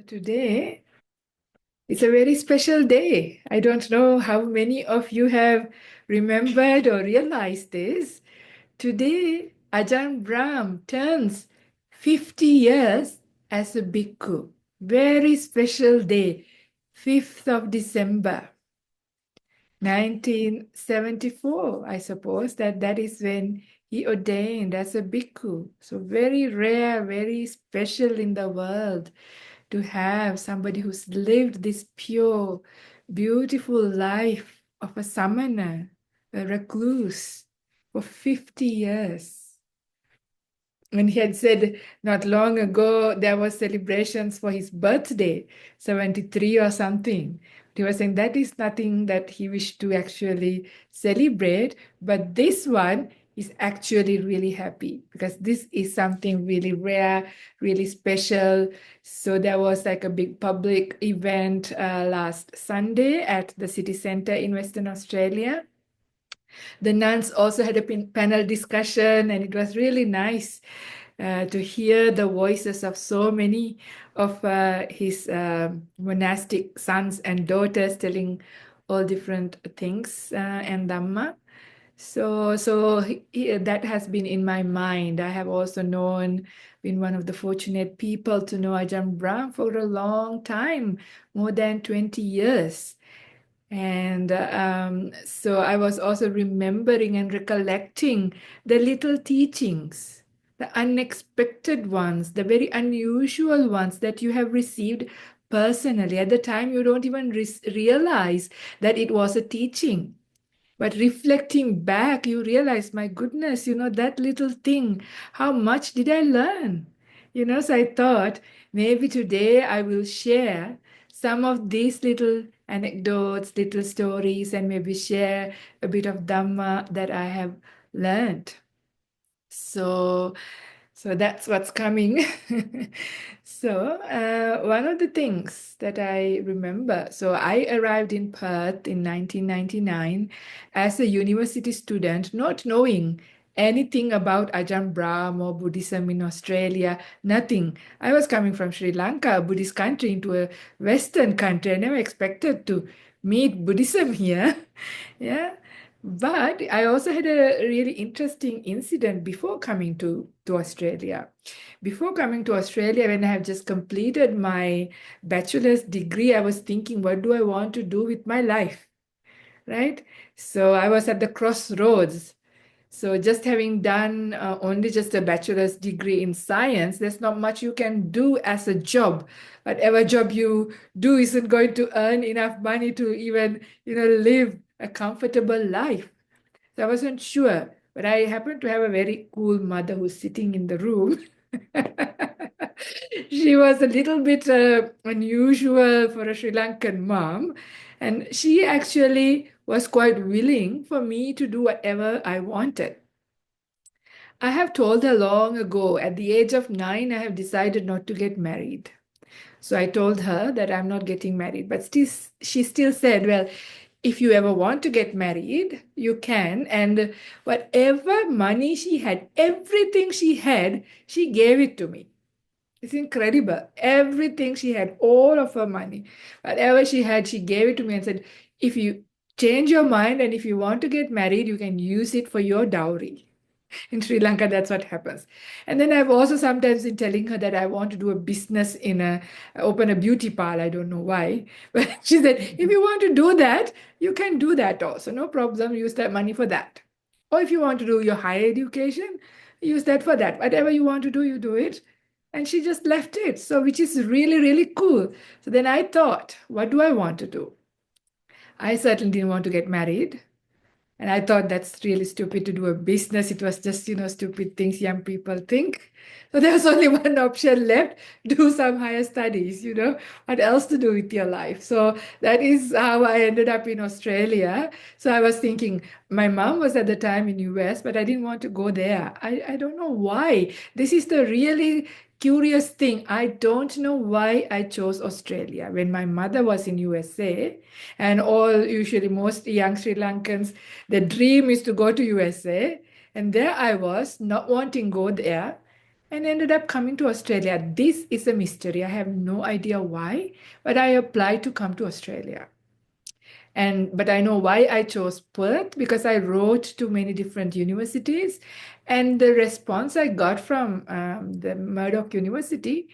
Today is a very special day. I don't know how many of you have remembered or realized this. Today, Ajahn Brahm turns 50 years as a bhikkhu. Very special day, 5th of December, 1974, I suppose that is when he ordained as a bhikkhu. So very rare, very special in the world to have somebody who's lived this pure, beautiful life of a samana, a recluse, for 50 years. When he had said not long ago there was celebrations for his birthday, 73 or something. He was saying that is nothing that he wished to actually celebrate, but this one is actually really happy because this is something really rare, really special. So there was like a big public event last Sunday at the city center in Western Australia. The nuns also had a panel discussion, and it was really nice to hear the voices of so many of his monastic sons and daughters telling all different things and Dhamma. So that has been in my mind. I have also been one of the fortunate people to know Ajahn Brahm for a long time, more than 20 years. And so I was also remembering and recollecting the little teachings, the unexpected ones, the very unusual ones that you have received personally. At the time, you don't even realize that it was a teaching. But reflecting back, you realize, my goodness, that little thing, how much did I learn? So I thought maybe today I will share some of these little anecdotes, little stories, and maybe share a bit of Dhamma that I have learned. So that's what's coming. One of the things that I remember, so I arrived in Perth in 1999 as a university student, not knowing anything about Ajahn Brahm or Buddhism in Australia, nothing. I was coming from Sri Lanka, a Buddhist country, into a Western country. I never expected to meet Buddhism here. Yeah. But I also had a really interesting incident before coming to Australia. Before coming to Australia, when I have just completed my bachelor's degree, I was thinking, what do I want to do with my life? Right? So I was at the crossroads. So just having done only just a bachelor's degree in science, there's not much you can do as a job. Whatever job you do isn't going to earn enough money to even, live a comfortable life. So I wasn't sure, but I happened to have a very cool mother who's sitting in the room. She was a little bit unusual for a Sri Lankan mom, and she actually was quite willing for me to do whatever I wanted. I have told her long ago, at the age of 9, I have decided not to get married. So I told her that I'm not getting married, but she still said, well, if you ever want to get married, you can. And whatever money she had, everything she had, she gave it to me. It's incredible. Everything she had, all of her money, whatever she had, she gave it to me and said, if you change your mind and if you want to get married, you can use it for your dowry. In Sri Lanka, that's what happens. And then I've also sometimes been telling her that I want to do a business open a beauty parlor. I don't know why. But she said, if you want to do that, you can do that also. No problem. Use that money for that. Or if you want to do your higher education, use that for that. Whatever you want to do, you do it. And she just left it. So, which is really, really cool. So then I thought, what do I want to do? I certainly didn't want to get married. And I thought that's really stupid to do a business. It was just, stupid things young people think. So there was only one option left, do some higher studies. What else to do with your life? So that is how I ended up in Australia. So I was thinking, my mom was at the time in US, but I didn't want to go there. I don't know why. This is the really curious thing. I don't know why I chose Australia. When my mother was in USA, and usually most young Sri Lankans, the dream is to go to USA. And there I was, not wanting to go there. and ended up coming to Australia. This is a mystery. I have no idea why, but I applied to come to Australia. But I know why I chose Perth, because I wrote to many different universities, and the response I got from the Murdoch University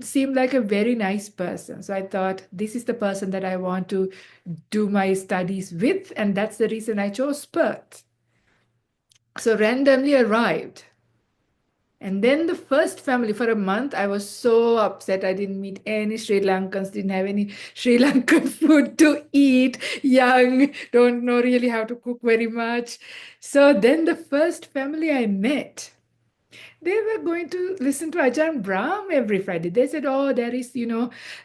seemed like a very nice person. So I thought this is the person that I want to do my studies with, and that's the reason I chose Perth. So randomly arrived. And then the first family, for a month, I was so upset. I didn't meet any Sri Lankans, didn't have any Sri Lankan food to eat, young, don't know really how to cook very much. So then the first family I met, they were going to listen to Ajahn Brahm every Friday. They said, oh, there is,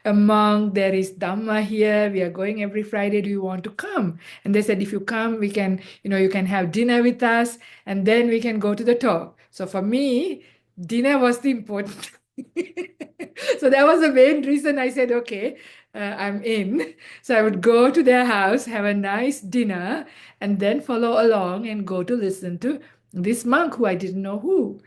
a monk, there is Dhamma here. We are going every Friday. Do you want to come? And they said, if you come, we can, you can have dinner with us, and then we can go to the talk. So for me, dinner was the important. So that was the main reason I said, okay, I'm in. So I would go to their house, have a nice dinner, and then follow along and go to listen to this monk who I didn't know who.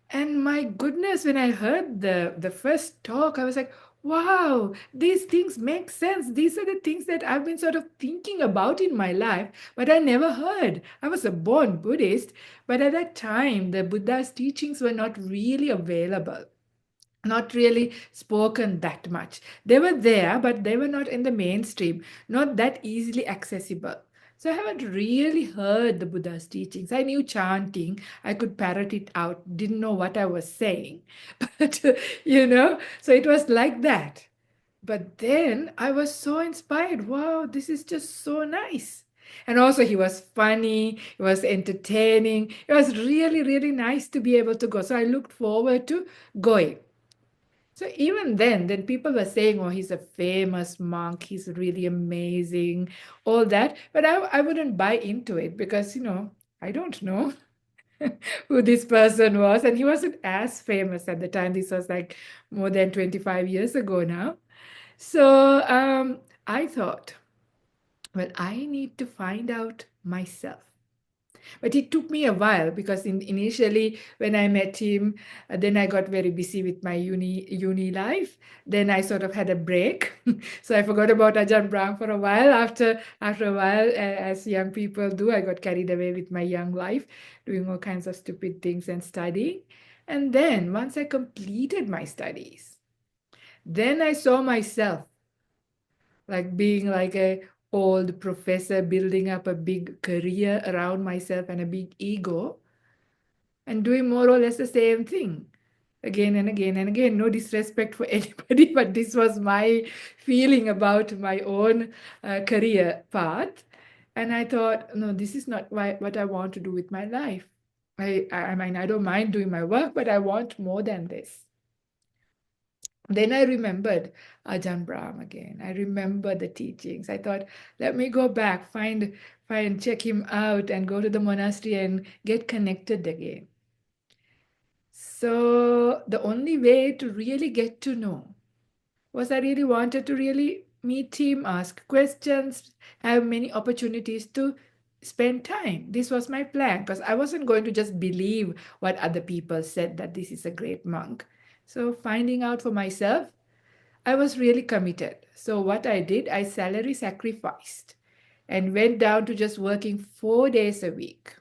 And my goodness, when I heard the first talk, I was like, wow, these things make sense. These are the things that I've been sort of thinking about in my life, but I never heard. I was a born Buddhist, but at that time, the Buddha's teachings were not really available, not really spoken that much. They were there, but they were not in the mainstream, not that easily accessible. So I haven't really heard the Buddha's teachings. I knew chanting, I could parrot it out, didn't know what I was saying. But, so it was like that. But then I was so inspired. Wow, this is just so nice. And also, he was funny, he was entertaining. It was really, really nice to be able to go. So I looked forward to going. So even then people were saying, oh, he's a famous monk, he's really amazing, all that. But I wouldn't buy into it because, I don't know who this person was. And he wasn't as famous at the time. This was like more than 25 years ago now. So I thought, well, I need to find out myself. But it took me a while because initially when I met him, then I got very busy with my uni life. Then I sort of had a break, so I forgot about Ajahn Brahm for a while. After a while, as young people do, I got carried away with my young life, doing all kinds of stupid things and studying. And then once I completed my studies, then I saw myself like being like a old professor, building up a big career around myself and a big ego, and doing more or less the same thing again and again and again. No disrespect for anybody, but this was my feeling about my own career path. And I thought, no, this is not what I want to do with my life. I mean, I don't mind doing my work, but I want more than this. Then I remembered Ajahn Brahm again. I remember the teachings. I thought, let me go back, check him out, and go to the monastery and get connected again. So the only way to really get to know was I really wanted to really meet him, ask questions, have many opportunities to spend time. This was my plan because I wasn't going to just believe what other people said that this is a great monk. So finding out for myself, I was really committed. So what I did, I salary sacrificed and went down to just working 4 days a week.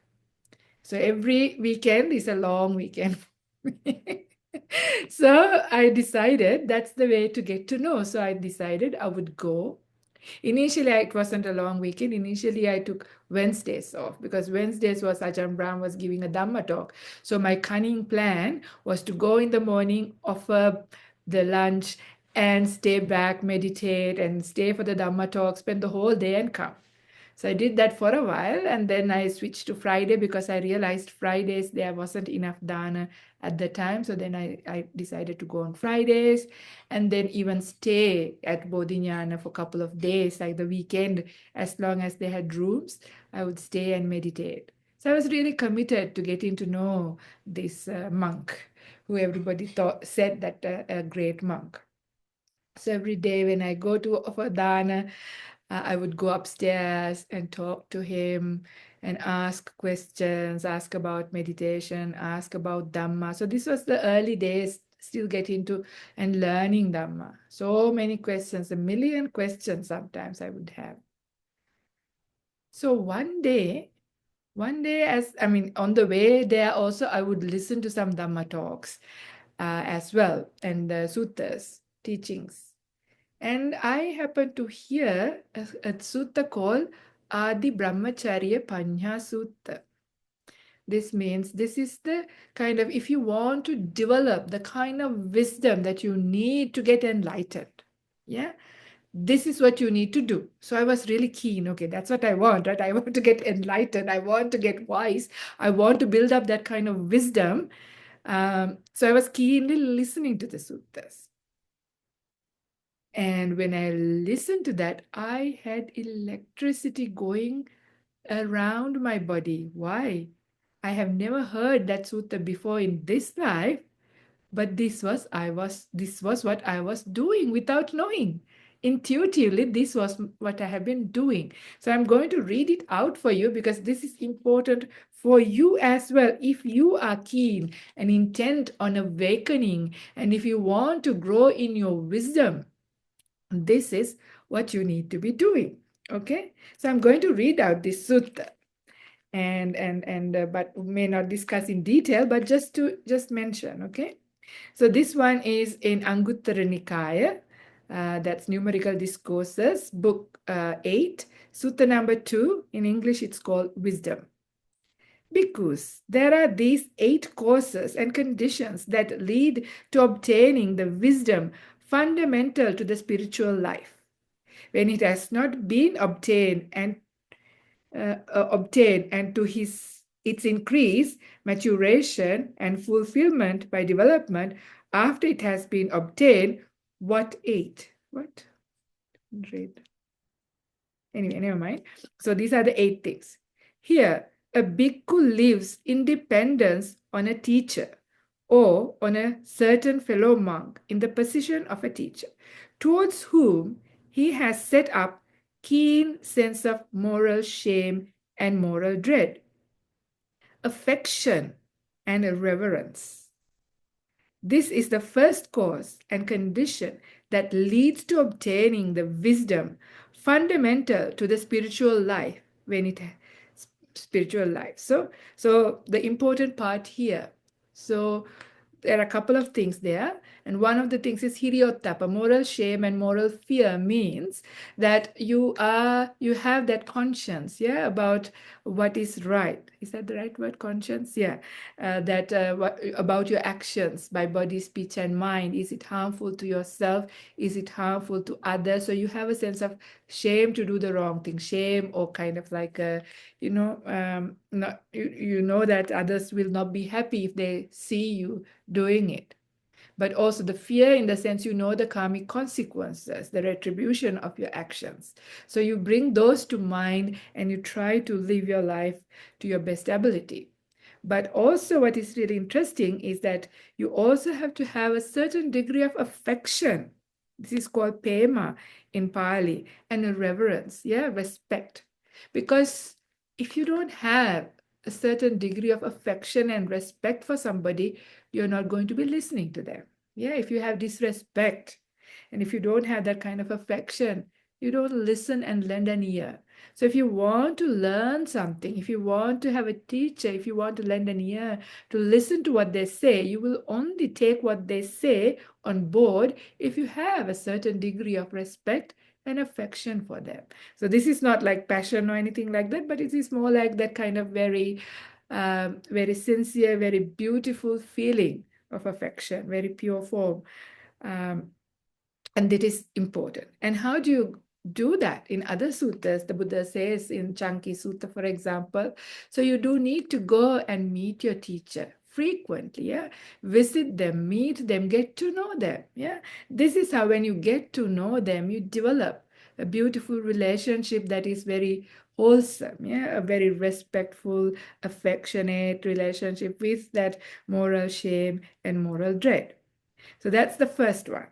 So every weekend is a long weekend. So I decided that's the way to get to know. So I decided I would go. Initially, it wasn't a long weekend. Initially, I took Wednesdays off because Wednesdays was Ajahn Brahm was giving a Dhamma talk. So my cunning plan was to go in the morning, offer the lunch, and stay back, meditate, and stay for the Dhamma talk, spend the whole day and come. So I did that for a while, and then I switched to Friday because I realized Fridays there wasn't enough dana at the time. So then I decided to go on Fridays and then even stay at Bodhinyana for a couple of days, like the weekend, as long as they had rooms, I would stay and meditate. So I was really committed to getting to know this monk who everybody said that a great monk. So every day when I go to offer dana, I would go upstairs and talk to him and ask questions, ask about meditation, ask about Dhamma. So this was the early days, still getting to and learning Dhamma. So many questions, a million questions sometimes I would have. So one day, as I mean, on the way there also, I would listen to some Dhamma talks as well, and suttas, teachings. And I happened to hear a sutta called Adi Brahmacharya Panya Sutta. This means this is the kind of, if you want to develop the kind of wisdom that you need to get enlightened, yeah, this is what you need to do. So I was really keen. Okay, that's what I want, right? I want to get enlightened. I want to get wise. I want to build up that kind of wisdom. So I was keenly listening to the suttas. And when I listened to that, I had electricity going around my body. Why? I have never heard that sutta before in this life, but this was what I was doing without knowing. Intuitively, this was what I have been doing. So I'm going to read it out for you because this is important for you as well. If you are keen and intent on awakening, and if you want to grow in your wisdom, this is what you need to be doing. Okay, so I'm going to read out this sutta, and but may not discuss in detail, but just mention. Okay, so this one is in Anguttara Nikaya, that's Numerical Discourses, book 8, sutta number 2. In English, it's called Wisdom. Bhikkhus, there are these 8 causes and conditions that lead to obtaining the wisdom fundamental to the spiritual life. When it has not been obtained and to its increase, maturation, and fulfillment by development, after it has been obtained, what 8? What? Read. Anyway, never mind. So these are the 8 things. Here, a bhikkhu lives in dependence on a teacher or on a certain fellow monk in the position of a teacher, towards whom he has set up keen sense of moral shame and moral dread, affection and a reverence. This is the first cause and condition that leads to obtaining the wisdom fundamental to the spiritual life when it spiritual life. So the important part here. So there are a couple of things there. And one of the things is hiriyottapa, moral shame and moral fear means that you have that conscience, yeah, about what is right. Is that the right word, conscience? Yeah. That about your actions by body, speech, and mind. Is it harmful to yourself? Is it harmful to others? So you have a sense of shame to do the wrong thing, shame, or kind of like a, not, you know that others will not be happy if they see you doing it. But also the fear in the sense, the karmic consequences, the retribution of your actions. So you bring those to mind and you try to live your life to your best ability. But also what is really interesting is that you also have to have a certain degree of affection. This is called pema in Pali, and a reverence, yeah, respect. Because if you don't have a certain degree of affection and respect for somebody, you're not going to be listening to them. Yeah, if you have disrespect and if you don't have that kind of affection, you don't listen and lend an ear. So if you want to learn something, if you want to have a teacher, if you want to lend an ear to listen to what they say, you will only take what they say on board if you have a certain degree of respect and affection for them. So this is not like passion or anything like that, but it is more like that kind of very, very sincere, very beautiful feeling of affection, very pure form. And it is important. And how do you do that? In other suttas, the Buddha says in Chanki Sutta, for example, so you do need to go and meet your teacher frequently, yeah, visit them, meet them, get to know them, yeah. This is how, when you get to know them, you develop a beautiful relationship that is very wholesome, yeah, a very respectful, affectionate relationship with that moral shame and moral dread. So that's the first one.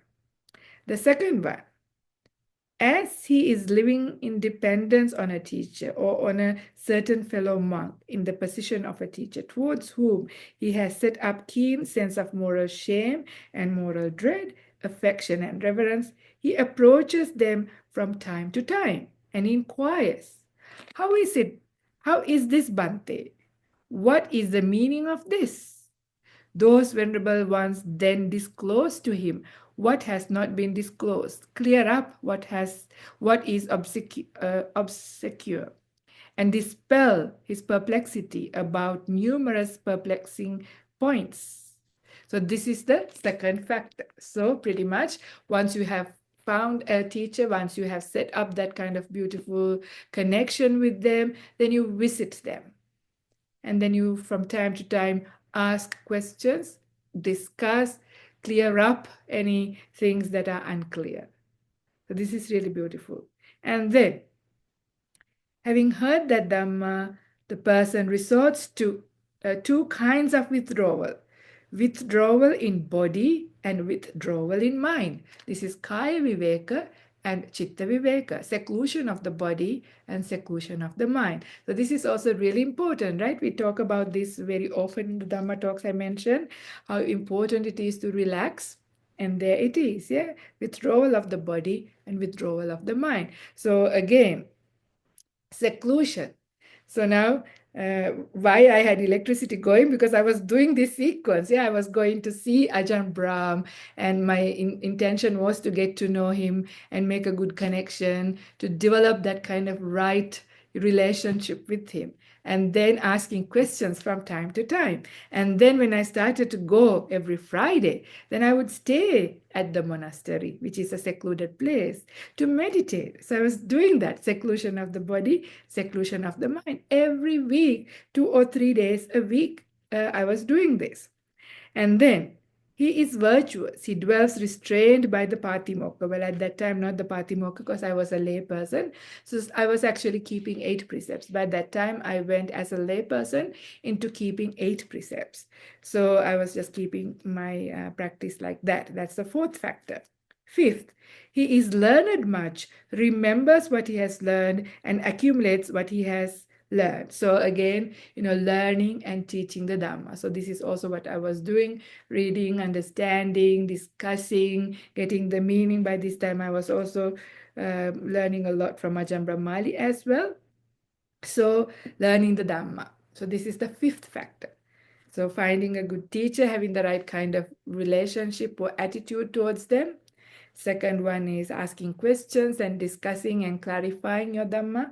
The second one, As he is living in dependence on a teacher or on a certain fellow monk in the position of a teacher, towards whom he has set up keen sense of moral shame and moral dread, affection and reverence, he approaches them from time to time and inquires, how is it? How is this, Bante? What is the meaning of this? Those venerable ones then disclose to him what has not been disclosed, clear up what is obscure, and dispel his perplexity about numerous perplexing points. So this is the second factor. So pretty much once you have found a teacher, once you have set up that kind of beautiful connection with them, then you visit them. And then you, from time to time, ask questions, discuss, clear up any things that are unclear. So this is really beautiful. And then, having heard that Dhamma, the person resorts to two kinds of withdrawal. Withdrawal in body and withdrawal in mind. This is Kaya Viveka and Chitta Viveka, seclusion of the body and seclusion of the mind. So this is also really important, right? We talk about this very often in the Dhamma talks. I mentioned how important it is to relax. And there it is, yeah? Withdrawal of the body and withdrawal of the mind. So again, seclusion. So now, why I had electricity going? Because I was doing this sequence. Yeah, I was going to see Ajahn Brahm, and my intention was to get to know him and make a good connection, to develop that kind of right relationship with him, and then asking questions from time to time. And then when I started to go every Friday, then I would stay at the monastery, which is a secluded place, to meditate. So I was doing that seclusion of the body, seclusion of the mind. Every week, 2 or 3 days a week, I was doing this. And then he is virtuous. He dwells restrained by the Patimokkha. Well, at that time, not the Patimokkha, because I was a lay person. So I was actually keeping 8 precepts. By that time, I went as a lay person into keeping 8 precepts. So I was just keeping my practice like that. That's the fourth factor. Fifth, he is learned much, remembers what he has learned, and accumulates what he has learned. So again, learning and teaching the Dhamma. So this is also what I was doing, reading, understanding, discussing, getting the meaning. By this time, I was also learning a lot from Ajahn Brahmali as well. So learning the Dhamma. So this is the fifth factor. So finding a good teacher, having the right kind of relationship or attitude towards them. Second one is asking questions and discussing and clarifying your Dhamma.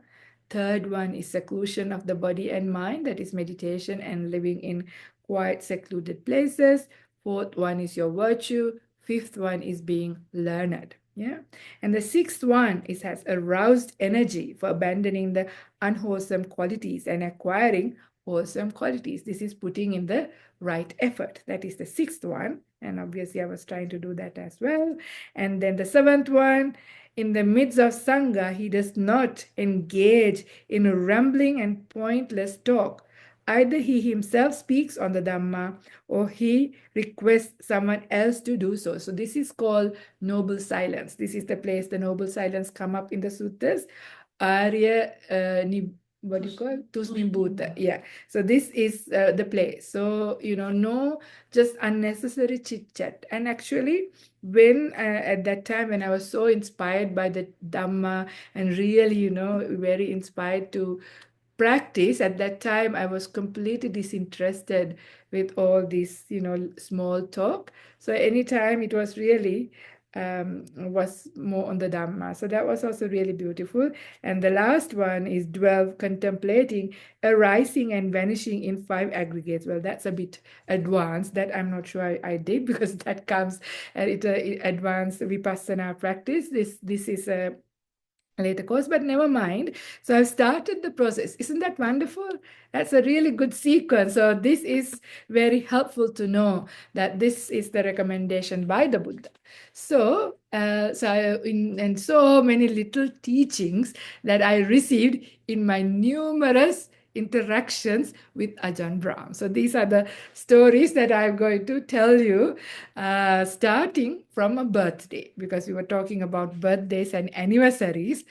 Third one is seclusion of the body and mind, that is meditation and living in quiet, secluded places. Fourth one is your virtue. Fifth one is being learned. Yeah. And the sixth one is has aroused energy for abandoning the unwholesome qualities and acquiring wholesome qualities. This is putting in the right effort. That is the sixth one. And obviously, I was trying to do that as well. And then the seventh one, in the midst of Sangha, he does not engage in a rambling and pointless talk. Either he himself speaks on the Dhamma or he requests someone else to do so. So this is called noble silence. This is the place the noble silence come up in the suttas. Arya what do you call it? Tusnimbhuta. Yeah. So this is the place. So, no just unnecessary chit chat. And actually, when at that time, when I was so inspired by the Dhamma and really, very inspired to practice, at that time, I was completely disinterested with all this, small talk. So anytime it was really was more on the Dhamma. So that was also really beautiful. And the last one is dwell contemplating arising and vanishing in 5 aggregates. Well, that's a bit advanced. That I'm not sure I did because that comes at advanced Vipassana practice. This is a later course, but never mind. So I've started the process. Isn't that wonderful? That's a really good sequence. So this is very helpful to know that this is the recommendation by the Buddha. So, so many little teachings that I received in my numerous interactions with Ajahn Brahm. So these are the stories that I'm going to tell you, starting from a birthday, because we were talking about birthdays and anniversaries.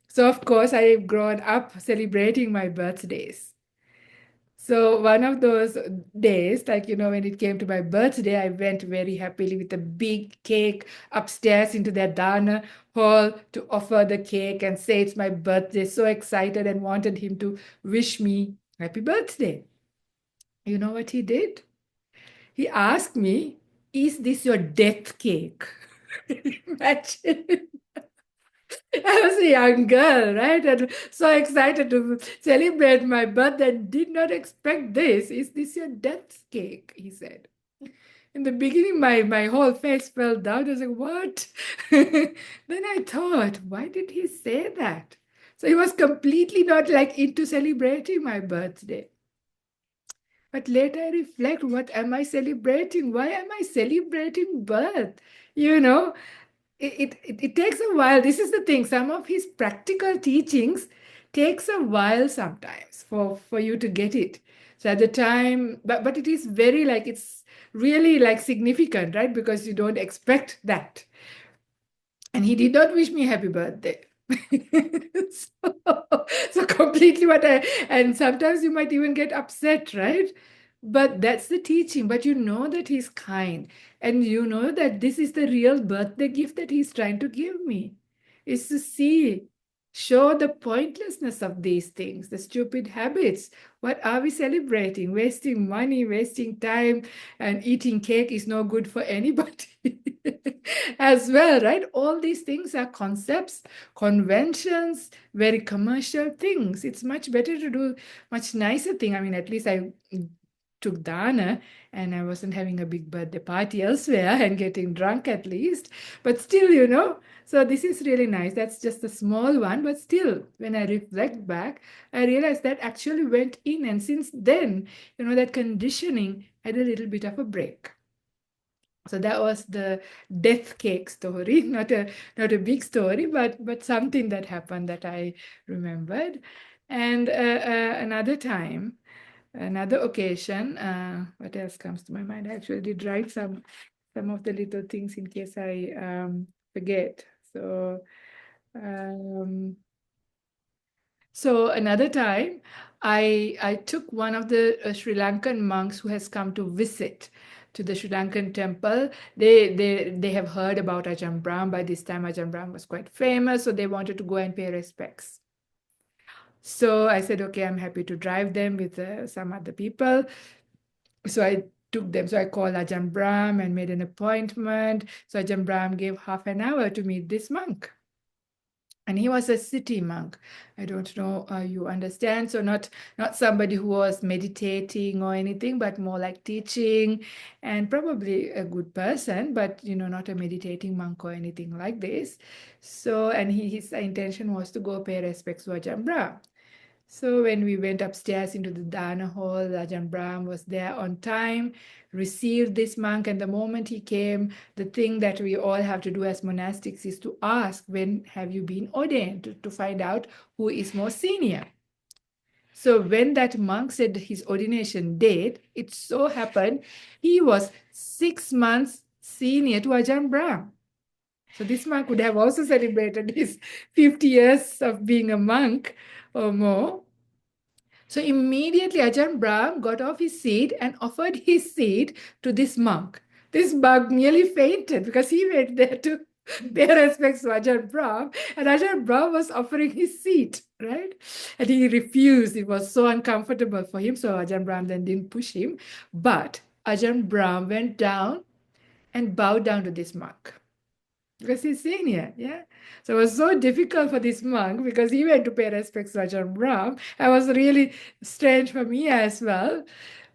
So of course, I've grown up celebrating my birthdays. So one of those days, like, when it came to my birthday, I went very happily with a big cake upstairs into their dana hall to offer the cake and say it's my birthday. So excited and wanted him to wish me happy birthday. You know what he did? He asked me, "Is this your death cake?" Imagine. I was a young girl, right? And so excited to celebrate my birthday and did not expect this. "Is this your death cake?" he said. In the beginning, my whole face fell down. I was like, what? Then I thought, why did he say that? So he was completely not like into celebrating my birthday. But later I reflect, what am I celebrating? Why am I celebrating birth? You know, it takes a while. This is the thing. Some of his practical teachings takes a while sometimes for you to get it. So at the time, but it is very like, it's really like significant, right? Because you don't expect that. And he did not wish me happy birthday. so, so completely and sometimes you might even get upset, right? But that's the teaching. But you know that he's kind. And you know that this is the real birthday gift that he's trying to give me. Is to show the pointlessness of these things, the stupid habits. What are we celebrating? Wasting money, wasting time, and eating cake is no good for anybody as well, right? All these things are concepts, conventions, very commercial things. It's much better to do much nicer thing. I mean, at least I took dana and I wasn't having a big birthday party elsewhere and getting drunk at least. But still, so this is really nice. That's just a small one, but still, when I reflect back, I realized that actually went in. And since then, that conditioning had a little bit of a break. So that was the death cake story, not a big story, but something that happened that I remembered. And another time, another occasion, what else comes to my mind? I actually did write some of the little things in case I forget. Um, so another time, I took one of the Sri Lankan monks who has come to visit to the Sri Lankan temple. They have heard about Ajahn Brahm. By this time, Ajahn Brahm was quite famous, so they wanted to go and pay respects. So I said, okay, I'm happy to drive them with some other people. So I took them. So I called Ajahn Brahm and made an appointment. So Ajahn Brahm gave half an hour to meet this monk. And he was a city monk. I don't know, you understand. So not somebody who was meditating or anything, but more like teaching, and probably a good person, but not a meditating monk or anything like this. So, and his intention was to go pay respects to Ajahn Brahm. So when we went upstairs into the dana hall, Ajahn Brahm was there on time, received this monk, and the moment he came, the thing that we all have to do as monastics is to ask, when have you been ordained, to find out who is more senior. So when that monk said his ordination date, it so happened he was 6 months senior to Ajahn Brahm. So this monk would have also celebrated his 50 years of being a monk or more. So immediately Ajahn Brahm got off his seat and offered his seat to this monk. This monk nearly fainted because he went there to pay respects to Ajahn Brahm, and Ajahn Brahm was offering his seat, right? And he refused. It was so uncomfortable for him. So Ajahn Brahm then didn't push him. But Ajahn Brahm went down and bowed down to this monk because he's senior, yeah. So it was so difficult for this monk because he went to pay respects to Ajahn Brahm. It was really strange for me as well.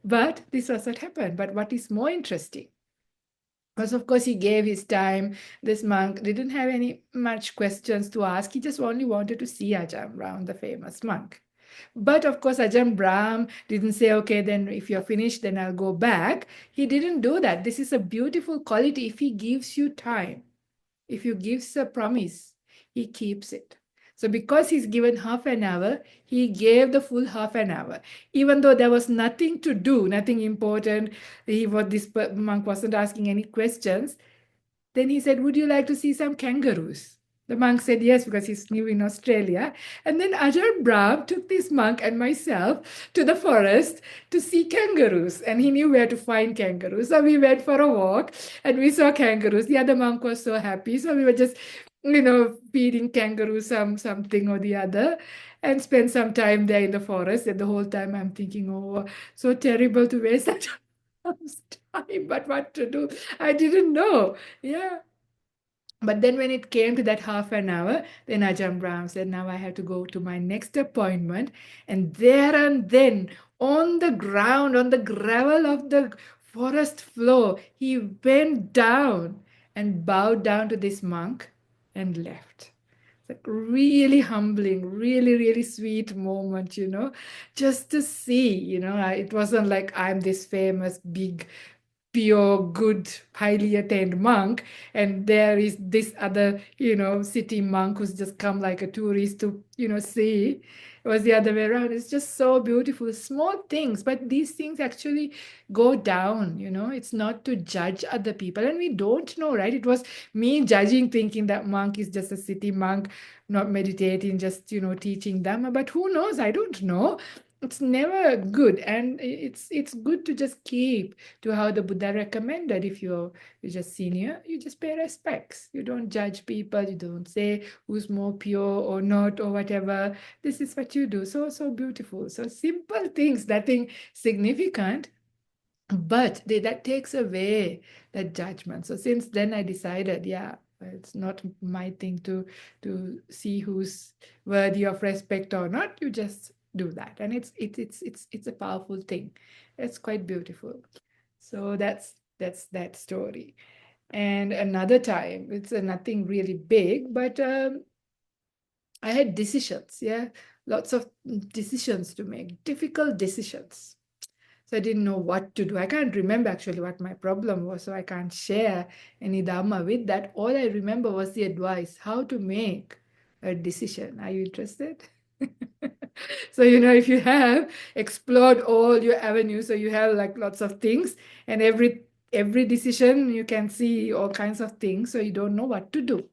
But this was what happened. But what is more interesting was, of course, he gave his time. This monk didn't have any much questions to ask. He just only wanted to see Ajahn Brahm, the famous monk. But of course, Ajahn Brahm didn't say, okay, then if you're finished, then I'll go back. He didn't do that. This is a beautiful quality if he gives you time. If you give a promise, he keeps it. So because he's given half an hour, he gave the full half an hour, even though there was nothing to do, nothing important. Monk wasn't asking any questions. Then he said, "Would you like to see some kangaroos?" The monk said yes, because he's new in Australia. And then Ajahn Brahm took this monk and myself to the forest to see kangaroos. And he knew where to find kangaroos. So we went for a walk and we saw kangaroos. The other monk was so happy. So we were just, feeding kangaroos something or the other, and spent some time there in the forest. And the whole time I'm thinking, oh, so terrible to waste that time, but what to do? I didn't know. Yeah. But then when it came to that half an hour, then Ajahn Brahm said, now I have to go to my next appointment. And there and then, on the ground, on the gravel of the forest floor, he went down and bowed down to this monk and left. It's like really humbling, really, really sweet moment, just to see, it wasn't like I'm this famous, big, pure, good, highly attained monk, and there is this other, city monk who's just come like a tourist to, see. It was the other way around. It's just so beautiful. Small things, but these things actually go down, It's not to judge other people. And we don't know, right? It was me judging, thinking that monk is just a city monk, not meditating, just, teaching Dhamma. But who knows? I don't know. It's never good. And it's good to just keep to how the Buddha recommended. If you're just senior, you just pay respects. You don't judge people. You don't say who's more pure or not or whatever. This is what you do. So beautiful. So simple things, nothing significant, but that takes away that judgment. So since then I decided, yeah, it's not my thing to see who's worthy of respect or not. You just do that, and it's a powerful thing. It's quite beautiful. So that's that story. And another time, it's nothing really big, but I had decisions, yeah, lots of decisions to make, difficult decisions. So I didn't know what to do. I can't remember actually what my problem was, so I can't share any Dhamma with that. All I remember was the advice, how to make a decision. Are you interested? So, if you have explored all your avenues, so you have like lots of things, and every decision you can see all kinds of things, so you don't know what to do.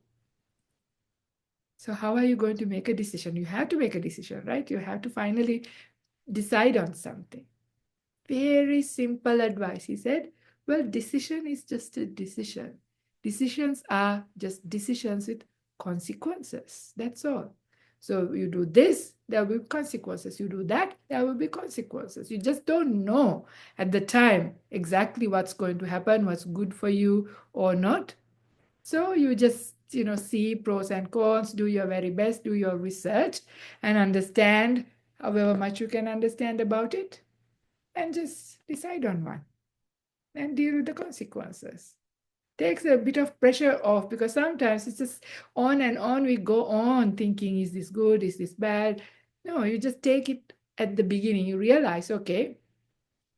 So how are you going to make a decision? You have to make a decision, right? You have to finally decide on something. Very simple advice. He said, well, decision is just a decision. Decisions are just decisions with consequences. That's all. So you do this, there will be consequences. You do that, there will be consequences. You just don't know at the time exactly what's going to happen, what's good for you or not. So you just, see pros and cons, do your very best, do your research, and understand however much you can understand about it, and just decide on one and deal with the consequences. Takes a bit of pressure off, because sometimes it's just on and on we go on thinking, is this good? Is this bad? No, you just take it at the beginning. You realize, okay,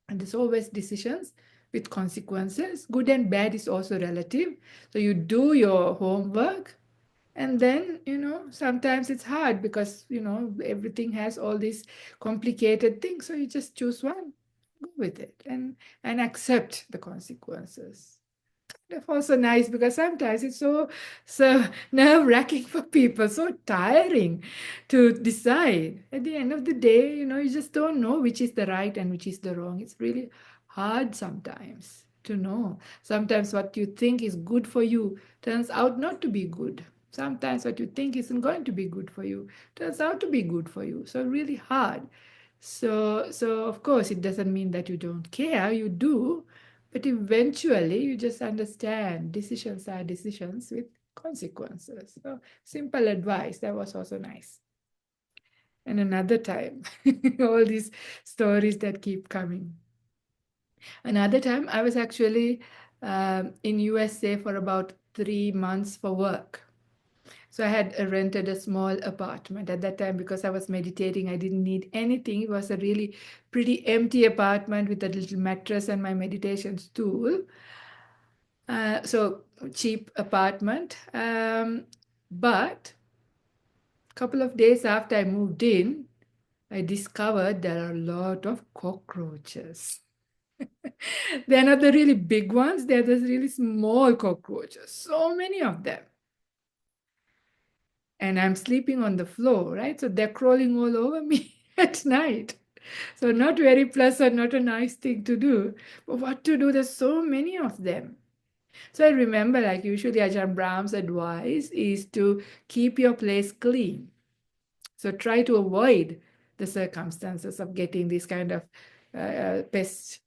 and there's always decisions with consequences. Good and bad is also relative. So you do your homework, and then, sometimes it's hard because, everything has all these complicated things. So you just choose one, go with it, and accept the consequences. That's also nice, because sometimes it's so nerve-wracking for people, so tiring to decide. At the end of the day, you just don't know which is the right and which is the wrong. It's really hard sometimes to know. Sometimes what you think is good for you turns out not to be good. Sometimes what you think isn't going to be good for you turns out to be good for you. So really hard. So of course, it doesn't mean that you don't care. You do, but eventually you just understand decisions are decisions with consequences. So simple advice. That was also nice. And another time, all these stories that keep coming. Another time, I was actually in USA for about 3 months for work. So I had rented a small apartment at that time because I was meditating. I didn't need anything. It was a really pretty empty apartment with a little mattress and my meditation stool. So cheap apartment. But couple of days after I moved in, I discovered there are a lot of cockroaches. They're not the really big ones, they're the really small cockroaches. So many of them. And I'm sleeping on the floor, right? So they're crawling all over me at night. So not very pleasant, not a nice thing to do. But what to do? There's so many of them. So I remember, like usually Ajahn Brahm's advice is to keep your place clean. So try to avoid the circumstances of getting these kind of pest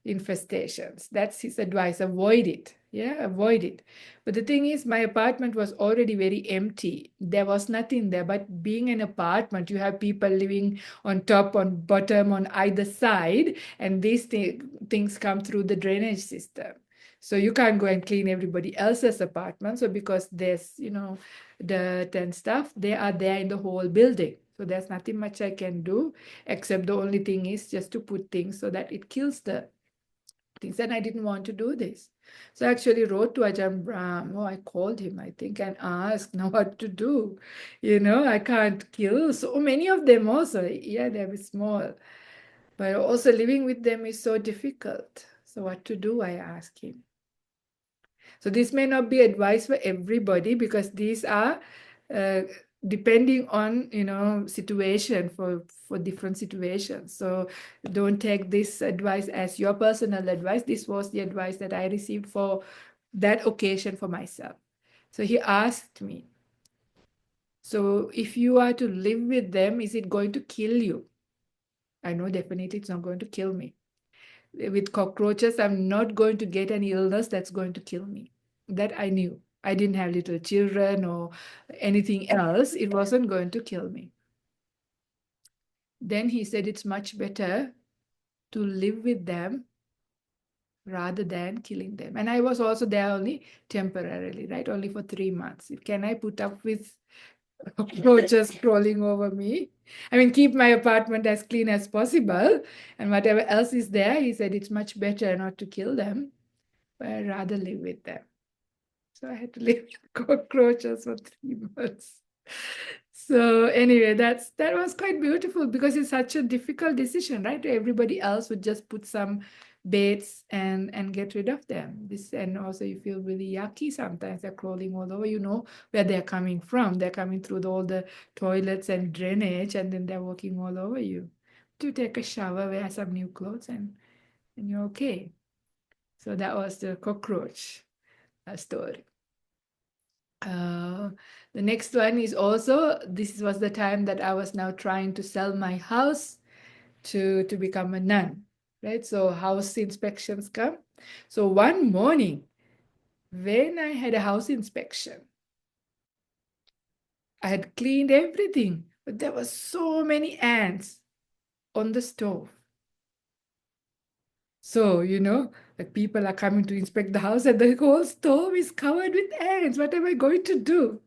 infestations. That's his advice. Avoid it. Yeah, avoid it. But the thing is, my apartment was already very empty. There was nothing there. But being an apartment, you have people living on top, on bottom, on either side, and these things come through the drainage system. So you can't go and clean everybody else's apartment. So because there's, dirt and stuff, they are there in the whole building. So there's nothing much I can do, except the only thing is just to put things so that it kills the things. And I didn't want to do this. So I actually wrote to Ajahn Brahm. Oh, I called him, I think, and asked now what to do. I can't kill so many of them also. Yeah, they're small. But also living with them is so difficult. So what to do, I asked him. So this may not be advice for everybody because these are uh, depending on situation for different situations. So don't take this advice as your personal advice. This was the advice that I received for that occasion for myself. So he asked me, so if you are to live with them, is it going to kill you? I know definitely it's not going to kill me. With cockroaches, I'm not going to get any illness that's going to kill me. That I knew. I didn't have little children or anything else. It wasn't going to kill me. Then he said it's much better to live with them rather than killing them. And I was also there only temporarily, right? Only for 3 months. Can I put up with cockroaches crawling over me? I mean, keep my apartment as clean as possible. And whatever else is there, he said it's much better not to kill them, but I'd rather live with them. So I had to live with cockroaches for 3 months. So anyway, that was quite beautiful because it's such a difficult decision, right? Everybody else would just put some baits and get rid of them. And also you feel really yucky sometimes. They're crawling all over. You know where they're coming from. They're coming through all the toilets and drainage, and then they're walking all over you. To take a shower, wear some new clothes, and you're okay. So that was the cockroach story. The next one is also, this was the time that I was now trying to sell my house to become a nun, right? So house inspections come. So one morning, when I had a house inspection, I had cleaned everything, but there were so many ants on the stove. So, like people are coming to inspect the house and the whole stove is covered with ants. What am I going to do?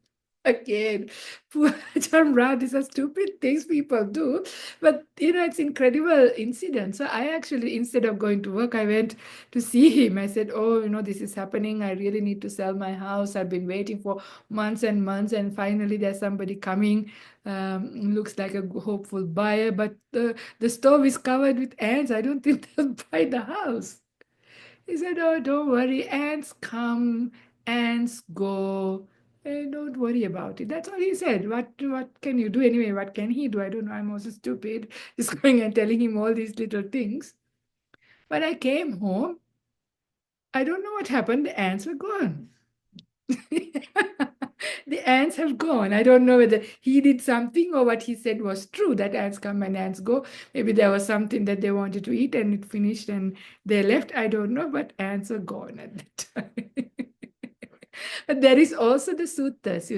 Again, poor John Brown, these are stupid things people do. But, it's incredible incident. So I actually, instead of going to work, I went to see him. I said, oh, this is happening. I really need to sell my house. I've been waiting for months and months. And finally, there's somebody coming. Looks like a hopeful buyer, but the stove is covered with ants. I don't think they'll buy the house. He said, oh, don't worry. Ants come, ants go. Don't worry about it. That's all he said. What can you do anyway? What can he do? I don't know. I'm also stupid. Just going and telling him all these little things. But I came home. I don't know what happened. The ants were gone. The ants have gone. I don't know whether he did something or what he said was true, that ants come and ants go. Maybe there was something that they wanted to eat and it finished and they left. I don't know, but ants are gone at that time. But there is also the suttas.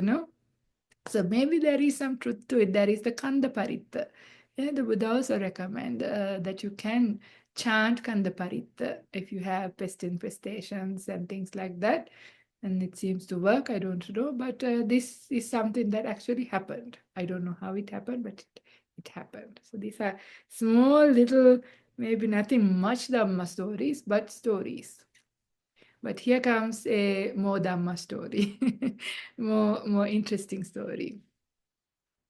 So maybe there is some truth to it. There is the Kanda Paritta. Yeah, the Buddha also recommend that you can chant Kanda Paritta if you have pest infestations and things like that. And it seems to work. I don't know, but this is something that actually happened. I don't know how it happened, but it happened. So these are small little, maybe nothing much Dhamma stories, but stories. But here comes a more Dhamma story, more interesting story.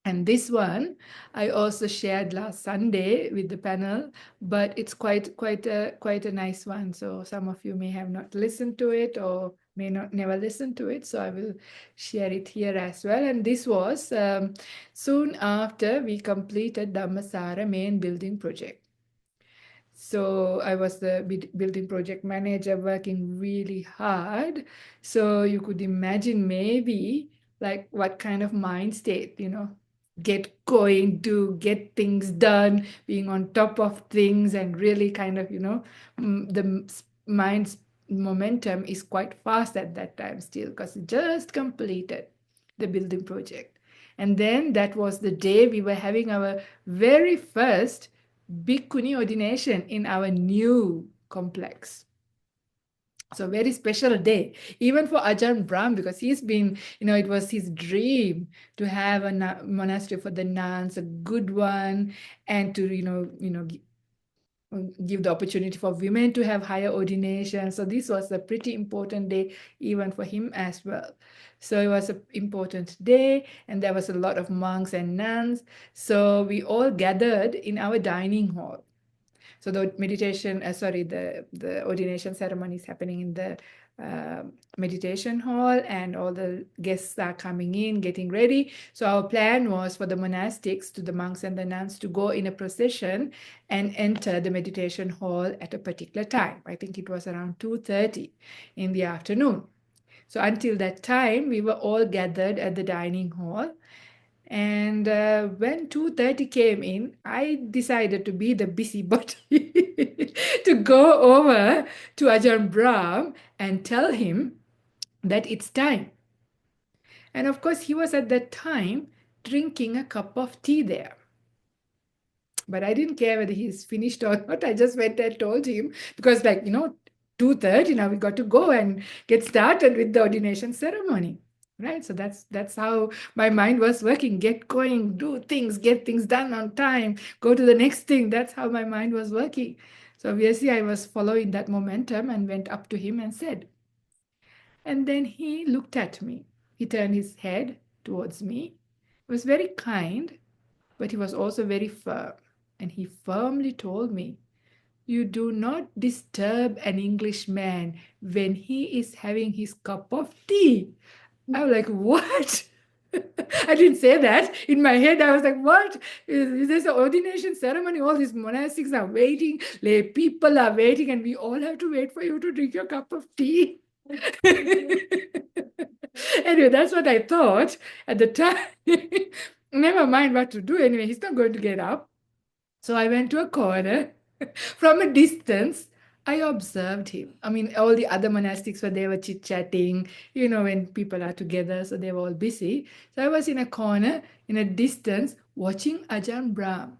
And this one I also shared last Sunday with the panel, but it's quite a nice one. So some of you may have not listened to it or may not never listen to it. So I will share it here as well. And this was soon after we completed Dhammasara main building project. So I was the building project manager working really hard. So you could imagine maybe like what kind of mind state, get going to get things done, being on top of things and really kind of, the mind's momentum is quite fast at that time still because it just completed the building project. And then that was the day we were having our very first Bhikkhuni ordination in our new complex. So very special day, even for Ajahn Brahm, because he's been, it was his dream to have a monastery for the nuns, a good one, and to, give the opportunity for women to have higher ordination. So this was a pretty important day even for him as well. So it was an important day, and there was a lot of monks and nuns. So we all gathered in our dining hall. So the meditation, the ordination ceremony is happening in the meditation hall, and all the guests are coming in, getting ready. So our plan was for the monastics, to the monks and the nuns, to go in a procession and enter the meditation hall at a particular time. I think it was around 2:30 in the afternoon. So until that time, we were all gathered at the dining hall. And when 2:30 came in, I decided to be the busybody to go over to Ajahn Brahm and tell him that it's time. And of course, he was at that time drinking a cup of tea there. But I didn't care whether he's finished or not. I just went and told him because, 2:30 now we got to go and get started with the ordination ceremony. Right. So that's how my mind was working. Get going, do things, get things done on time, go to the next thing. That's how my mind was working. So obviously I was following that momentum and went up to him and said, and then he looked at me. He turned his head towards me. He was very kind, but he was also very firm. And he firmly told me, "You do not disturb an Englishman when he is having his cup of tea." I was like, "What?" I didn't say that. In my head, I was like, "What? There's an ordination ceremony. All these monastics are waiting, lay people are waiting, and we all have to wait for you to drink your cup of tea." Anyway, that's what I thought at the time. Never mind what to do. Anyway, he's not going to get up. So I went to a corner. From a distance, I observed him. I mean, all the other monastics were they were chit-chatting, when people are together, so they were all busy. So I was in a corner, in a distance, watching Ajahn Brahm.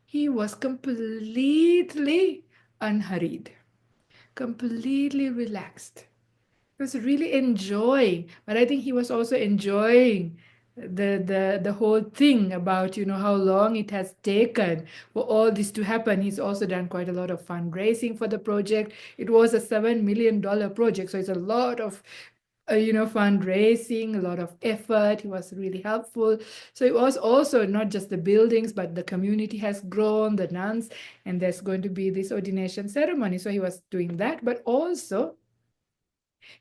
He was completely unhurried, completely relaxed. He was really enjoying, but I think he was also enjoying the whole thing about how long it has taken for all this to happen. He's also done quite a lot of fundraising for the project. It was a $7 million project, so it's a lot of fundraising, a lot of effort. He was really helpful. So it was also not just the buildings, but the community has grown, the nuns, and there's going to be this ordination ceremony. So he was doing that, but also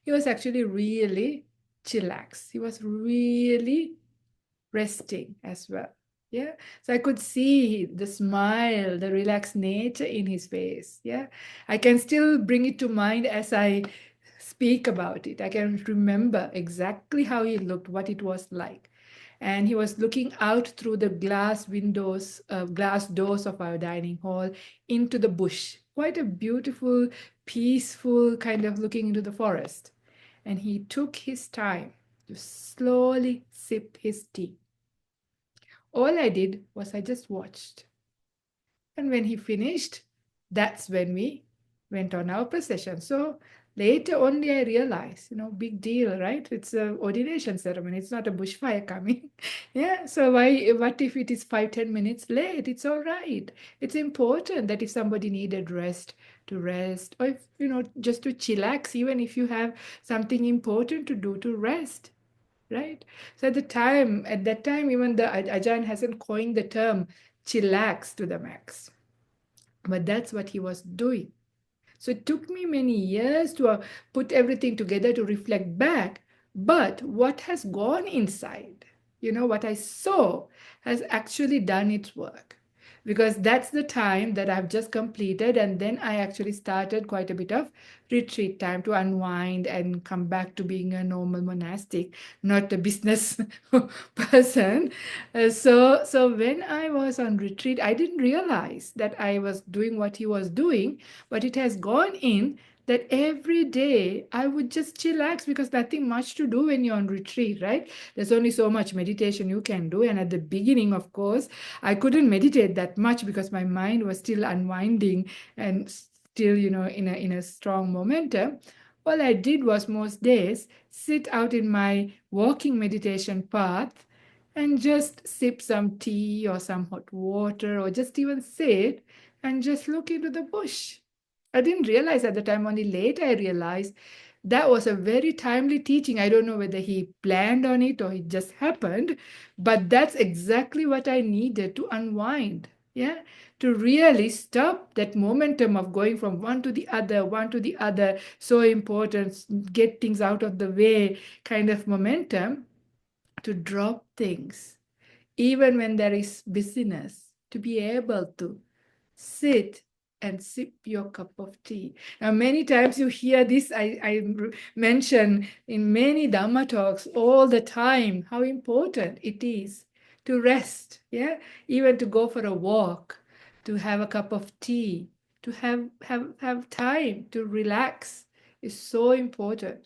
he was actually really chillax. He was really resting as well. Yeah. So I could see the smile, the relaxed nature in his face. Yeah. I can still bring it to mind as I speak about it. I can remember exactly how he looked, what it was like. And he was looking out through the glass doors of our dining hall into the bush. Quite a beautiful, peaceful kind of looking into the forest. And he took his time to slowly sip his tea. All I did was I just watched. And when he finished, that's when we went on our procession. So later only I realized, big deal, right? It's an ordination ceremony. It's not a bushfire coming. Yeah. So what if it is 5-10 minutes late? It's all right. It's important that if somebody needed rest, to rest, or if, just to chillax, even if you have something important to do, to rest. right? So at that time, even the Ajahn hasn't coined the term chillax to the max, but that's what he was doing. So it took me many years to put everything together to reflect back. But what has gone inside, what I saw has actually done its work. Because that's the time that I've just completed. And then I actually started quite a bit of retreat time to unwind and come back to being a normal monastic, not a business person. So when I was on retreat, I didn't realize that I was doing what he was doing, but it has gone in that every day I would just chillax because nothing much to do when you're on retreat, right? There's only so much meditation you can do. And at the beginning, of course, I couldn't meditate that much because my mind was still unwinding and still, in a strong momentum. All I did was most days sit out in my walking meditation path and just sip some tea or some hot water or just even sit and just look into the bush. I didn't realize at the time, only later I realized that was a very timely teaching. I don't know whether he planned on it or it just happened, but that's exactly what I needed to unwind. Yeah, to really stop that momentum of going from one to the other, so important, get things out of the way kind of momentum, to drop things, even when there is busyness, to be able to sit and sip your cup of tea. Now, many times you hear this, I mention in many Dhamma talks all the time how important it is to rest, yeah, even to go for a walk, to have a cup of tea, to have time to relax is so important.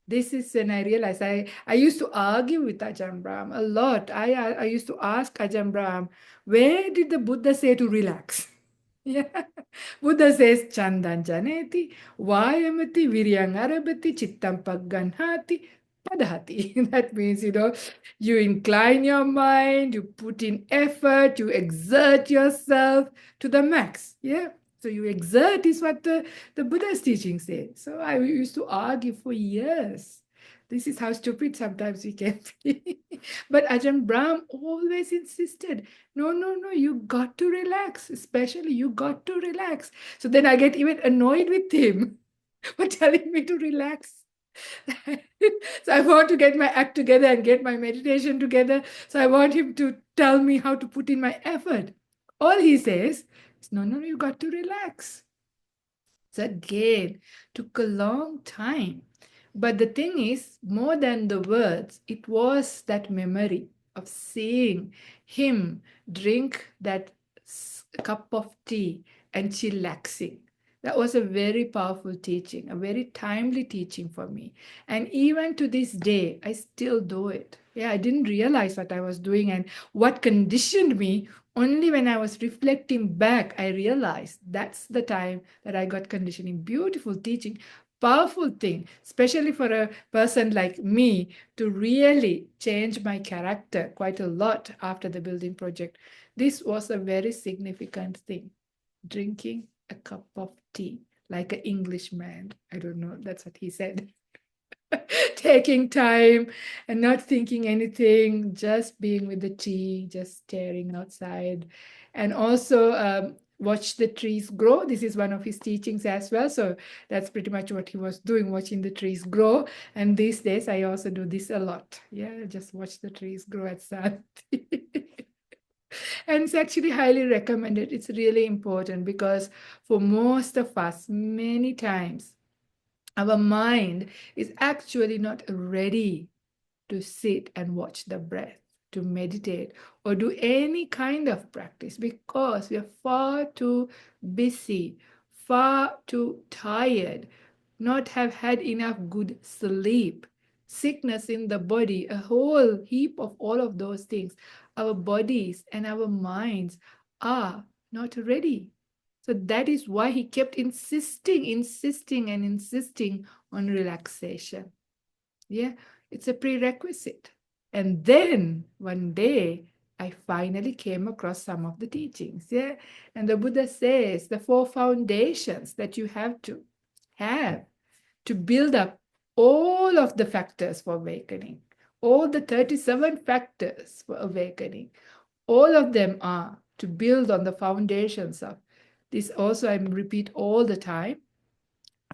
This is when I realized I used to argue with Ajahn Brahm a lot. I used to ask Ajahn Brahm, where did the Buddha say to relax? Yeah. Buddha says, Chandan janeti, vayamati, viryang arabati, chittam pagganhati, padhati. That means, you incline your mind, you put in effort, you exert yourself to the max. Yeah. So you exert is what the Buddha's teaching says. So I used to argue for years. This is how stupid sometimes we can be. But Ajahn Brahm always insisted, no, no, no, you got to relax. Especially you got to relax. So then I get even annoyed with him for telling me to relax. So I want to get my act together and get my meditation together. So I want him to tell me how to put in my effort. All he says is, no, no, you got to relax. So again, took a long time. But the thing is, more than the words, it was that memory of seeing him drink that cup of tea and chillaxing. That was a very powerful teaching, a very timely teaching for me. And even to this day, I still do it. Yeah, I didn't realize what I was doing and what conditioned me. Only when I was reflecting back, I realized that's the time that I got conditioning. Beautiful teaching, powerful thing, especially for a person like me to really change my character quite a lot after the building project. This was a very significant thing. Drinking a cup of tea like an Englishman. I don't know, that's what he said. Taking time and not thinking anything, just being with the tea, just staring outside. And also watch the trees grow. This is one of his teachings as well. So that's pretty much what he was doing, watching the trees grow. And these days I also do this a lot. Yeah, just watch the trees grow at sun. And it's actually highly recommended. It's really important because for most of us, many times, our mind is actually not ready to sit and watch the breath, to meditate, or do any kind of practice because we are far too busy, far too tired, not have had enough good sleep, sickness in the body, a whole heap of all of those things. Our bodies and our minds are not ready. So that is why he kept insisting, and insisting on relaxation. Yeah, it's a prerequisite. And then one day, I finally came across some of the teachings. Yeah, and the Buddha says the 4 foundations that you have to build up all of the factors for awakening. all the 37 factors for awakening, all of them are to build on the foundations of this. Also, I repeat all the time,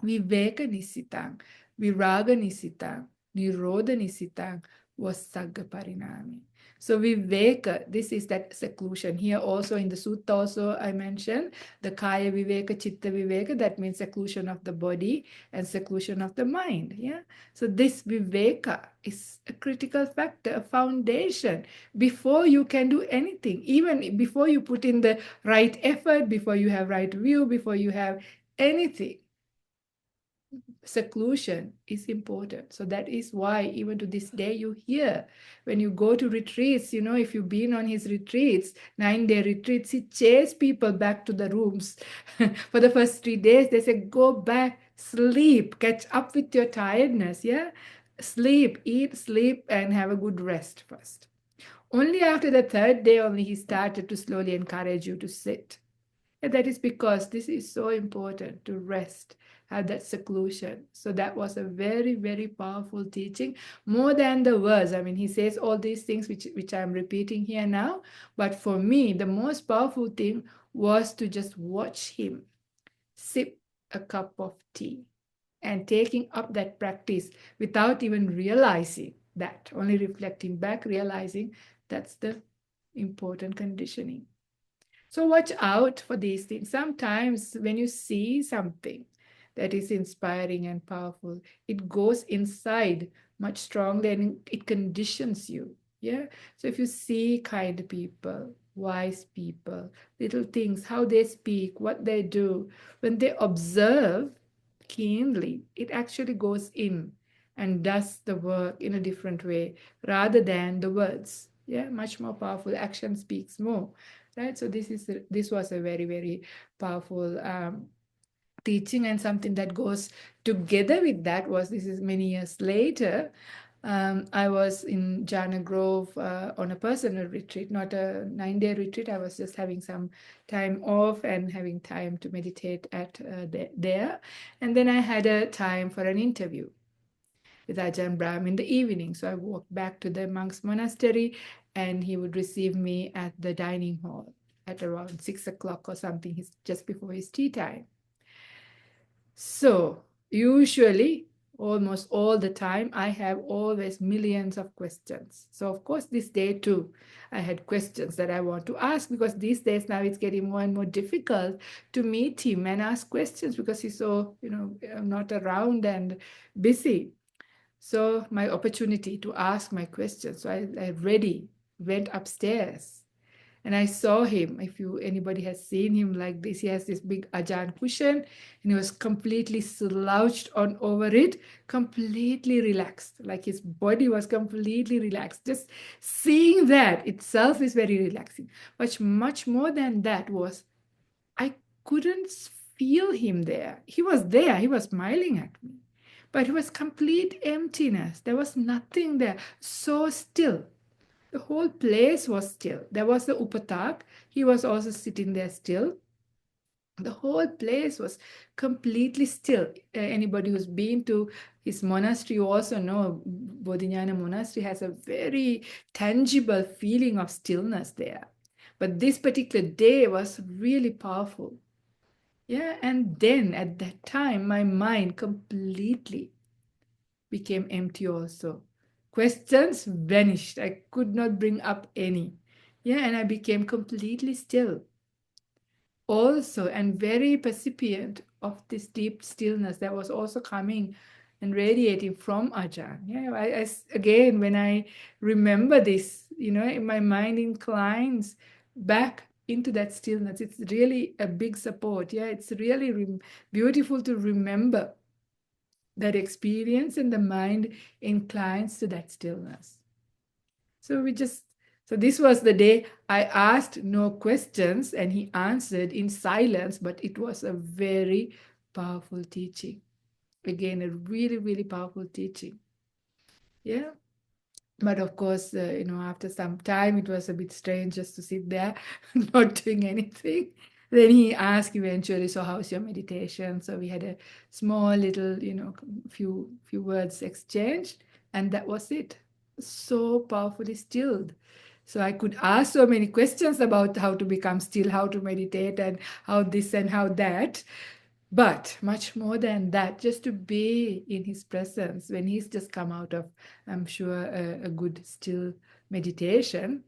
Viveka Nisitang, Viraga Nisitang, Nirodha Nisitang was Sagga Parinami. So Viveka, this is that seclusion. Here also in the sutta also I mentioned the Kaya Viveka, Chitta Viveka, that means seclusion of the body and seclusion of the mind. Yeah. So this Viveka is a critical factor, a foundation before you can do anything, even before you put in the right effort, before you have right view, before you have anything. Seclusion is important. So that is why even to this day you hear when you go to retreats, you know, if you've been on his retreats, 9-day retreats, he chase people back to the rooms. For the first 3 days, they say, go back, sleep, catch up with your tiredness. Yeah. Sleep, eat, sleep, and have a good rest first. Only after the 3rd day only he started to slowly encourage you to sit. And that is because this is so important to rest, have that seclusion. So that was a very, very powerful teaching, more than the words. I mean, he says all these things which I'm repeating here now. But for me, the most powerful thing was to just watch him sip a cup of tea and taking up that practice without even realizing that, only reflecting back, realizing that's the important conditioning. So watch out for these things. Sometimes when you see something that is inspiring and powerful, it goes inside much stronger and it conditions you. Yeah. So if you see kind people, wise people, little things, how they speak, what they do, when they observe keenly, it actually goes in and does the work in a different way rather than the words. Yeah, much more powerful. Action speaks more, right? So this was a very, very powerful teaching, and something that goes together with that was, this is many years later, I was in Jhana Grove on a personal retreat, not a 9-day retreat. I was just having some time off and having time to meditate at there. And then I had a time for an interview with Ajahn Brahm in the evening. So I walked back to the monk's monastery and he would receive me at the dining hall at around 6 o'clock or something, just before his tea time. So usually, almost all the time, I have always millions of questions. So of course, this day too, I had questions that I want to ask, because these days now it's getting more and more difficult to meet him and ask questions because he's so, not around and busy. So my opportunity to ask my questions. So I ready, went upstairs and I saw him. If anybody has seen him like this, he has this big Ajahn cushion and he was completely slouched on over it, completely relaxed. Like his body was completely relaxed. Just seeing that itself is very relaxing. But much more than that was, I couldn't feel him there. He was there, he was smiling at me. But it was complete emptiness. There was nothing there. So still. The whole place was still. There was the Upatak. He was also sitting there still. The whole place was completely still. Anybody who's been to his monastery also know Bodhinyana Monastery has a very tangible feeling of stillness there. But this particular day was really powerful. Yeah, and then at that time, my mind completely became empty also. Questions vanished. I could not bring up any. Yeah, and I became completely still also, and very percipient of this deep stillness that was also coming and radiating from Ajahn. Yeah, again, when I remember this, my mind inclines back into that stillness. It's really a big support. Yeah, it's really beautiful to remember that experience, and the mind inclines to that stillness. So this was the day I asked no questions and he answered in silence, but it was a very powerful teaching. Again, a really, really powerful teaching. Yeah. But of course, after some time, it was a bit strange just to sit there, not doing anything. Then he asked eventually, so how's your meditation? So we had a small little, few words exchanged, and that was it. so powerfully stilled. So I could ask so many questions about how to become still, how to meditate, and how this and how that. But much more than that, just to be in his presence when he's just come out of, I'm sure, a good still meditation,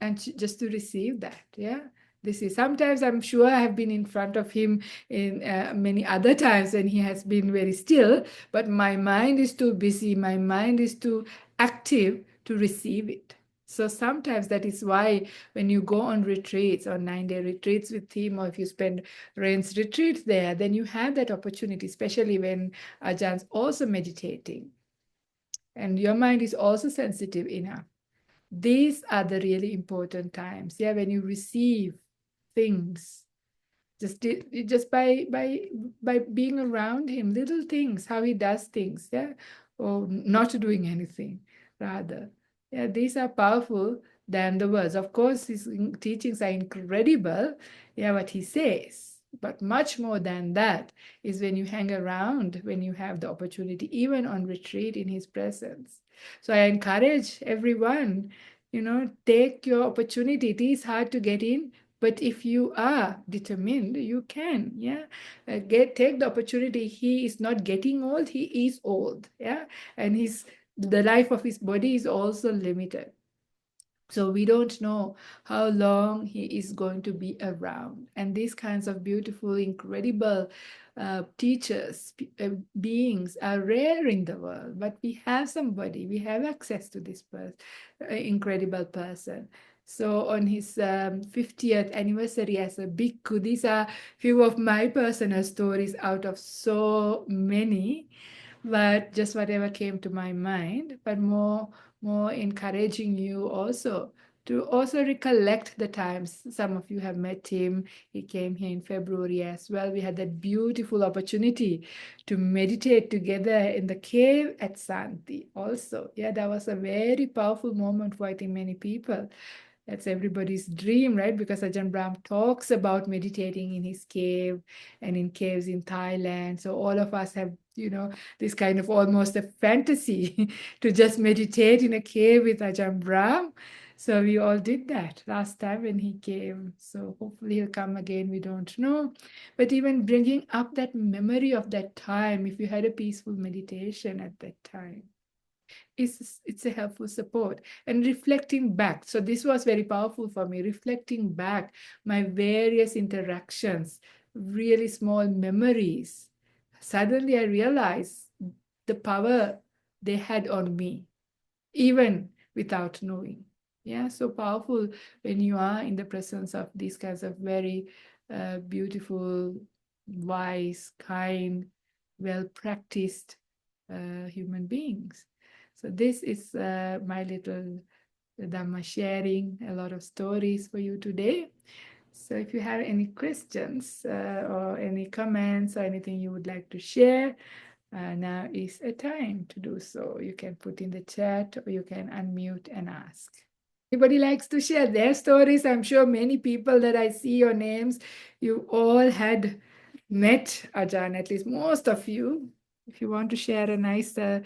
and just to receive that. Yeah, this is, sometimes I'm sure I have been in front of him in many other times when he has been very still, but my mind is too busy, my mind is too active to receive it. So sometimes that is why when you go on retreats or 9-day retreats with him, or if you spend Rain's retreat there, then you have that opportunity, especially when Ajahn also meditating and your mind is also sensitive enough. These are the really important times, yeah, when you receive things just by being around him, little things, how he does things, yeah, or not doing anything, rather. Yeah, these are powerful than the words. Of course, his teachings are incredible, yeah, what he says. But much more than that is when you hang around, when you have the opportunity, even on retreat in his presence. So I encourage everyone, take your opportunity. It is hard to get in, but if you are determined, you can, yeah. Take the opportunity. He is not getting old, he is old, yeah. And the life of his body is also limited. So we don't know how long he is going to be around. And these kinds of beautiful, incredible teachers, beings are rare in the world. But we have somebody, we have access to this incredible person. So on his 50th anniversary as a bhikkhu, these are few of my personal stories out of so many, but just whatever came to my mind, but more encouraging you also to also recollect the times. Some of you have met him. He came here in February as well. We had that beautiful opportunity to meditate together in the cave at Santi also. Yeah, that was a very powerful moment for, I think, many people. That's everybody's dream, right? Because Ajahn Brahm talks about meditating in his cave and in caves in Thailand. So all of us have, this kind of almost a fantasy to just meditate in a cave with Ajahn Brahm. So we all did that last time when he came. So hopefully he'll come again. We don't know. But even bringing up that memory of that time, if you had a peaceful meditation at that time, it's a helpful support. And reflecting back, so this was very powerful for me, reflecting back my various interactions, really small memories. Suddenly I realized the power they had on me, even without knowing. Yeah, so powerful when you are in the presence of these kinds of very beautiful, wise, kind, well practiced human beings. So this is my little Dhamma sharing, a lot of stories for you today. So if you have any questions or any comments or anything you would like to share, now is a time to do so. You can put in the chat or you can unmute and ask. Anybody likes to share their stories? I'm sure many people that I see your names, you all had met Ajahn, at least most of you. If you want to share a nice or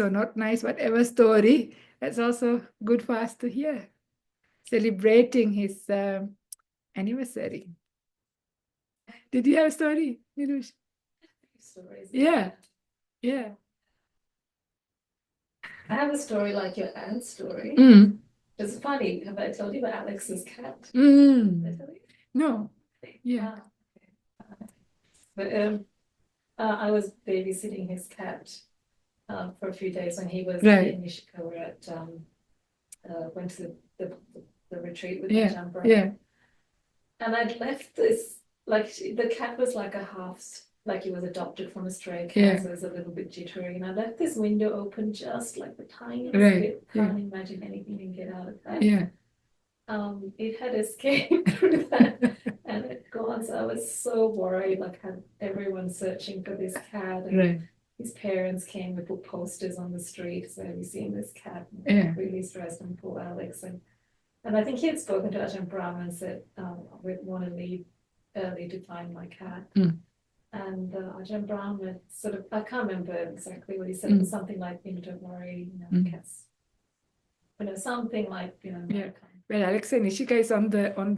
not nice, whatever story, that's also good for us to hear. Celebrating his anniversary. Did you have a story, Nirush? Stories. Yeah, yeah. I have a story like your aunt's story. Mm. It's funny. Have I told you about Alex's cat? Mm. Did I tell you? No. Yeah. But I was babysitting his cat for a few days when he was Right. in Nishikawa at went to the retreat with Yeah. Ajahn Brahm. Yeah. And I'd left this, like, the cat was like a half, like he was adopted from a stray cat, Yeah. so it was a little bit jittery. And I left this window open just like the tiniest Right. bit. Yeah. Can't imagine anything can get out of that. Yeah. It had escaped through that and it gone. So I was so worried, like had everyone searching for this cat. And Right. his parents came, we put posters on the street, so have you seen this cat? And Yeah. really stressed on poor Alex. And I think he had spoken to Ajahn Brahm and said, we want to leave early to find my cat. Mm. And Ajahn Brahma sort of, I can't remember exactly what he said. It was something like, don't worry, cats, something like, Yeah. Well, Alexa and Ishika is on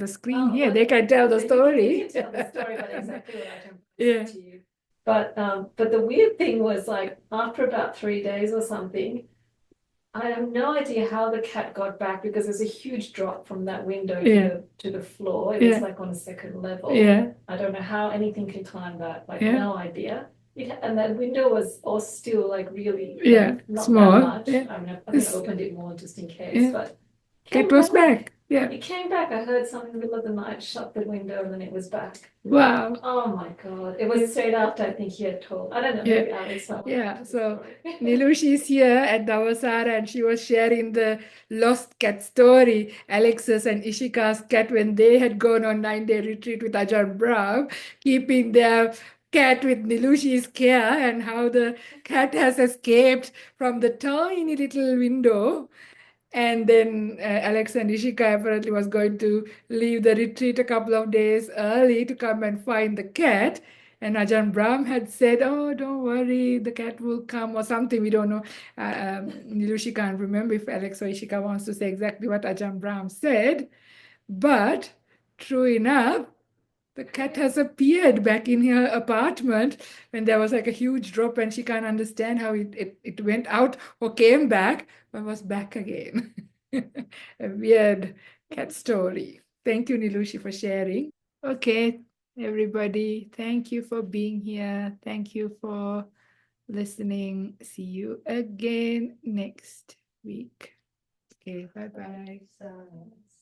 the screen Oh, here. well, They can tell the you story. can tell the story about exactly what Ajahn Yeah. said to you. But the weird thing was, like, after about 3 days or something, I have no idea how the cat got back, because there's a huge drop from that window Yeah. to the floor. It Yeah. was like on a second level. Yeah. I don't know how anything can climb that, like Yeah. no idea. And that window was all still like really Yeah. not Small. that much. Yeah. I mean, I think I opened it more just in case, Yeah. but Cat was back. Yeah. it came back. I heard something in the middle of the night, shut the window, and then it was back. Wow. Oh my God. It was straight after, I think he had told. I don't know, Yeah. maybe Alex. Yeah. So Nilushi is here at Davasara, and she was sharing the lost cat story. Alex's and Ishika's cat, when they had gone on 9-day retreat with Ajahn Brahm, keeping their cat with Nilushi's care, and how the cat has escaped from the tiny little window. And then Alex and Ishika apparently was going to leave the retreat a couple of days early to come and find the cat. And Ajahn Brahm had said, "Oh, don't worry, the cat will come," or something. We don't know. Nilushi can't remember if Alex or Ishika wants to say exactly what Ajahn Brahm said. But true enough, the cat has appeared back in her apartment when there was like a huge drop, and she can't understand how it went out or came back, but was back again. A weird cat story. Thank you, Nilushi, for sharing. Okay, everybody, thank you for being here. Thank you for listening. See you again next week. Okay, bye-bye.